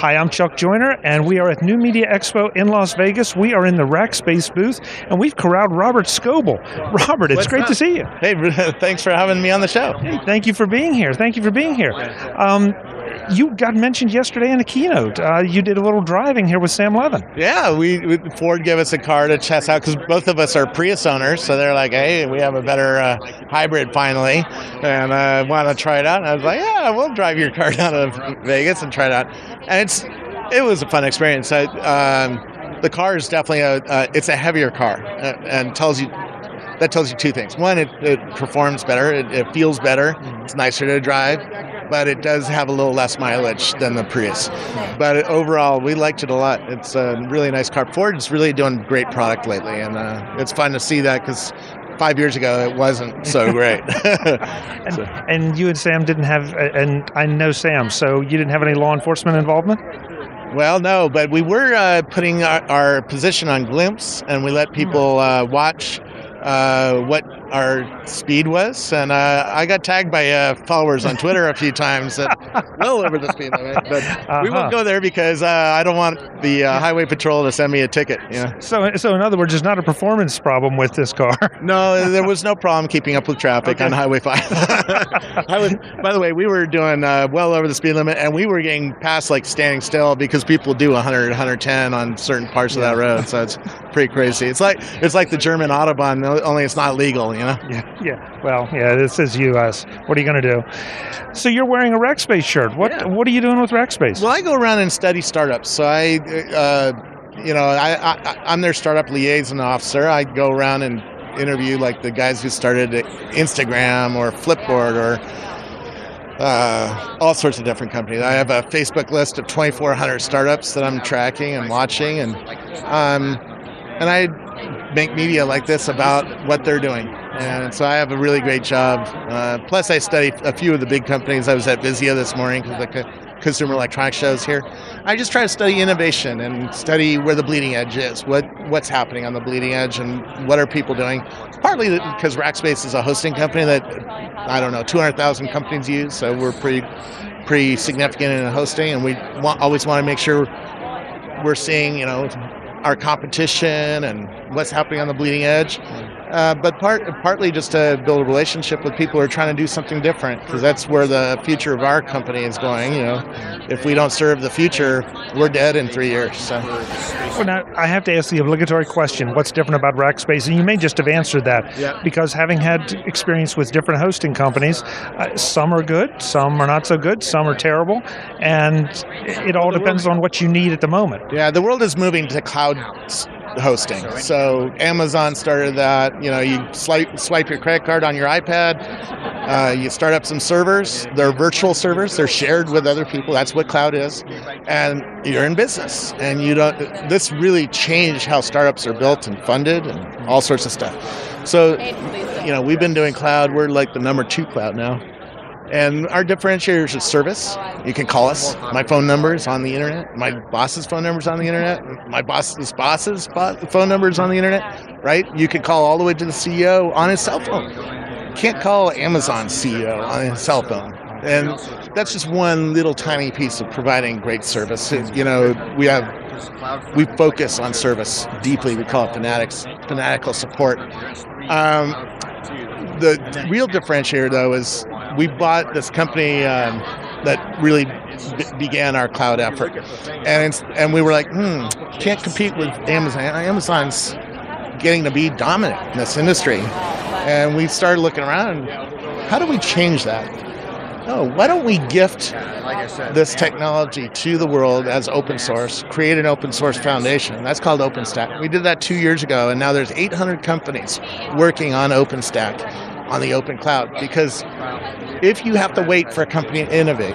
Hi, I'm Chuck Joyner, and we are at New Media Expo in Las Vegas. We are in the Rackspace booth, and we've corralled Robert Scoble. Robert, it's great to see you. Hey, thanks for having me on the show. Hey, thank you for being here. You got mentioned yesterday in the keynote. You did a little driving here with Sam Levin. Yeah, Ford gave us a car to test out because both of us are Prius owners, so they're like, hey, we have a better hybrid finally, and I want to try it out. And I was like, yeah, we'll drive your car down to Vegas and try it out. And it was a fun experience. The car is definitely it's a heavier car, and tells you two things. One, it performs better, it feels better, it's nicer to drive, but it does have a little less mileage than the Prius. But overall, we liked it a lot. It's a really nice car. Ford's really doing great product lately, and it's fun to see that because 5 years ago it wasn't so great. And you and Sam didn't have, and I know Sam, so you didn't have any law enforcement involvement? Well, no, but we were putting our position on Glimpse, and we let people watch what our speed was, and I got tagged by followers on Twitter a few times well over the speed limit, but we won't go there because I don't want the highway patrol to send me a ticket. Yeah. So in other words, there's not a performance problem with this car. No, there was no problem keeping up with traffic on Highway 5. By the way, we were doing well over the speed limit, and we were getting past like standing still because people do 100, 110 on certain parts of that road, so it's pretty crazy. It's like the German Autobahn, only it's not legal, you know? Yeah. Well, this is U.S. What are you going to do? So you're wearing a Rackspace shirt. What are you doing with Rackspace? Well, I go around and study startups. So I'm their startup liaison officer. I go around and interview like the guys who started Instagram or Flipboard or all sorts of different companies. I have a Facebook list of 2,400 startups that I'm tracking and watching, and I make media like this about what they're doing. And so I have a really great job. Plus, I study a few of the big companies. I was at Visio this morning because the Consumer Electronics show is here. I just try to study innovation and study where the bleeding edge is, what's happening on the bleeding edge, and what are people doing. Partly because Rackspace is a hosting company that, 200,000 companies use, so we're pretty significant in hosting, and we always want to make sure we're seeing, our competition and what's happening on the bleeding edge. But partly just to build a relationship with people who are trying to do something different, because that's where the future of our company is going. If we don't serve the future, we're dead in 3 years. So. Well, now I have to ask the obligatory question: what's different about Rackspace? And you may just have answered that, because having had experience with different hosting companies, some are good, some are not so good, some are terrible, and it all depends on what you need at the moment. Yeah, the world is moving to cloud hosting. So Amazon started that. You swipe your credit card on your iPad, you start up some servers. They're virtual servers. They're shared with other people. That's what cloud is. And you're in business. And this really changed how startups are built and funded and all sorts of stuff. So, we've been doing cloud. We're like the number 2 cloud now. And our differentiators is service. You can call us. My phone number is on the internet. My boss's phone number is on the internet. My boss's phone number is on the internet, right? You can call all the way to the CEO on his cell phone. You can't call Amazon's CEO on his cell phone. And that's just one little tiny piece of providing great service. We focus on service deeply. We call it fanatical support. The real differentiator, though, is we bought this company that really began our cloud effort, and we were like, can't compete with Amazon. Amazon's getting to be dominant in this industry, and we started looking around. How do we change that? Why don't we gift this technology to the world as open source, create an open source foundation? That's called OpenStack. We did that 2 years ago, and now there's 800 companies working on OpenStack on the open cloud. Because if you have to wait for a company to innovate,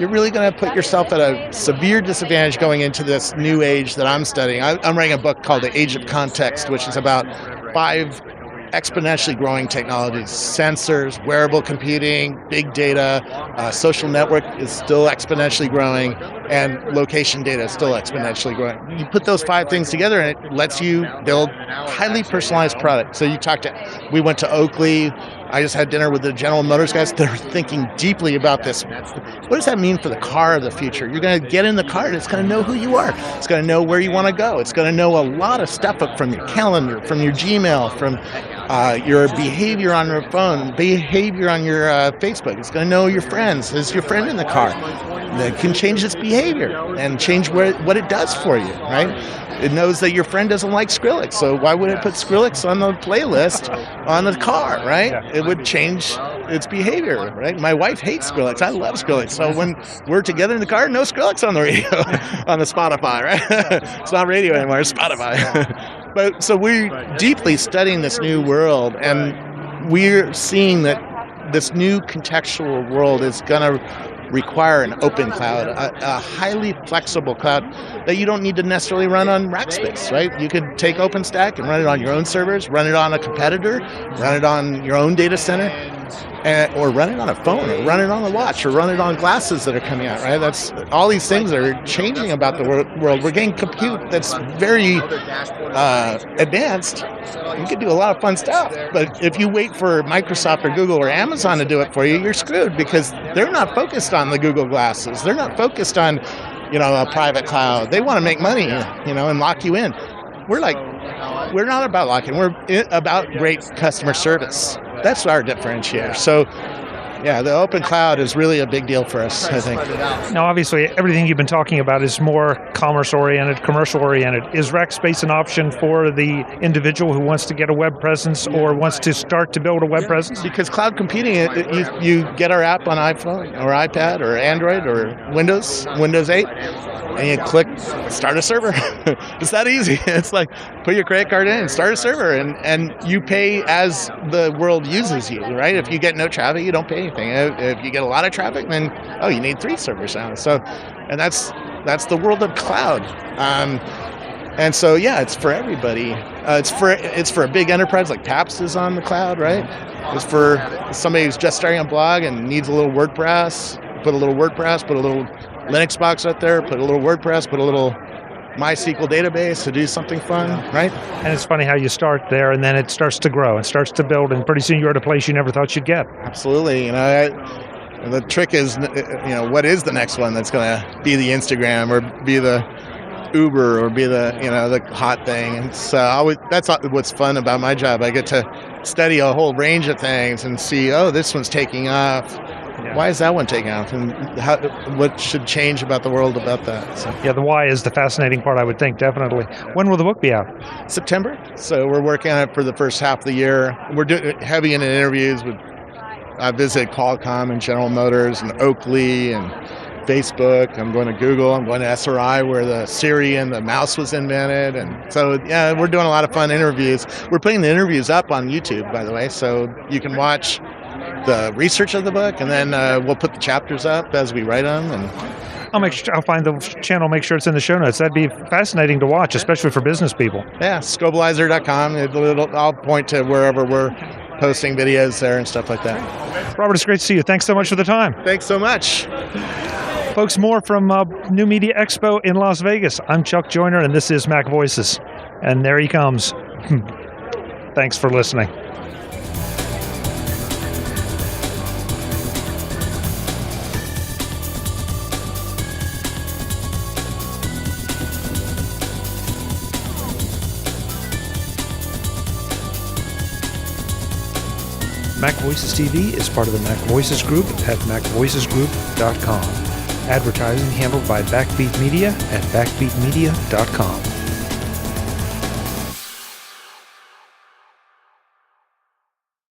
you're really going to put yourself at a severe disadvantage going into this new age that I'm studying. I'm writing a book called The Age of Context, which is about 5 exponentially growing technologies: sensors, wearable computing, big data, social network is still exponentially growing, and location data is still exponentially growing. You put those 5 things together and it lets you build highly personalized products. So we went to Oakley. I just had dinner with the General Motors guys. They're thinking deeply about this. What does that mean for the car of the future? You're going to get in the car and it's going to know who you are. It's going to know where you want to go. It's going to know a lot of stuff from your calendar, from your Gmail, from your behavior on your phone, behavior on your Facebook. It's going to know your friends. Is your friend in the car? That can change its behavior and change what it does for you, right? It knows that your friend doesn't like Skrillex, so why would it put Skrillex on the playlist on the car, right? It would change its behavior, right? My wife hates Skrillex. I love Skrillex. So when we're together in the car, no Skrillex on the radio, on the Spotify, right? It's not radio anymore, it's Spotify. But so we're deeply studying this new world, and we're seeing that this new contextual world is going to require an open cloud, a highly flexible cloud that you don't need to necessarily run on Rackspace, right? You could take OpenStack and run it on your own servers, run it on a competitor, run it on your own data center, or run it on a phone, or run it on a watch, or run it on glasses that are coming out, right? That's all these things are changing about the world. We're getting compute that's very advanced. You can do a lot of fun stuff, but if you wait for Microsoft or Google or Amazon to do it for you, you're screwed, because they're not focused on the Google glasses. They're not focused on, a private cloud. They want to make money, and lock you in. We're not about locking. We're about great customer service. That's our differentiator. So, yeah, the open cloud is really a big deal for us, I think. Now, obviously, everything you've been talking about is more commerce-oriented, commercial-oriented. Is Rackspace an option for the individual who wants to get a web presence or wants to start to build a web presence? Because cloud computing, you get our app on iPhone or iPad or Android or Windows 8, and you click start a server. It's that easy. It's like put your credit card in and start a server, and you pay as the world uses you, right? If you get no traffic, you don't pay anything. If you get a lot of traffic, then you need 3 servers now. So, and that's the world of cloud. And so it's for everybody. It's for a big enterprise like Paps is on the cloud, right? It's for somebody who's just starting a blog and needs a little WordPress. Put a little WordPress. Put a little Linux box up there, put a little WordPress, put a little MySQL database to do something fun, right? And it's funny how you start there and then it starts to grow and starts to build, and pretty soon you're at a place you never thought you'd get. Absolutely. The trick is, what is the next one that's going to be the Instagram or be the Uber or be the, the hot thing? And so that's what's fun about my job. I get to study a whole range of things and see, this one's taking off. Yeah. Why is that one taking off, and what should change about the world about that? So. Yeah, the why is the fascinating part, I would think, definitely. When will the book be out? September. So we're working on it for the first half of the year. We're doing heavy in interviews with. I visited Qualcomm and General Motors and Oakley and Facebook. I'm going to Google. I'm going to SRI where the Siri and the mouse was invented. And so, we're doing a lot of fun interviews. We're putting the interviews up on YouTube, by the way, so you can watch the research of the book, and then we'll put the chapters up as we write them. And I'll find the channel, make sure it's in the show notes. That'd be fascinating to watch, especially for business people. Yeah, Scobleizer.com. I'll point to wherever we're posting videos there and stuff like that. Robert, it's great to see you. Thanks so much for the time. Thanks so much. Folks, more from New Media Expo in Las Vegas. I'm Chuck Joyner, and this is Mac Voices. And there he comes. Thanks for listening. Mac Voices TV is part of the Mac Voices Group at MacVoicesGroup.com. Advertising handled by Backbeat Media at BackbeatMedia.com.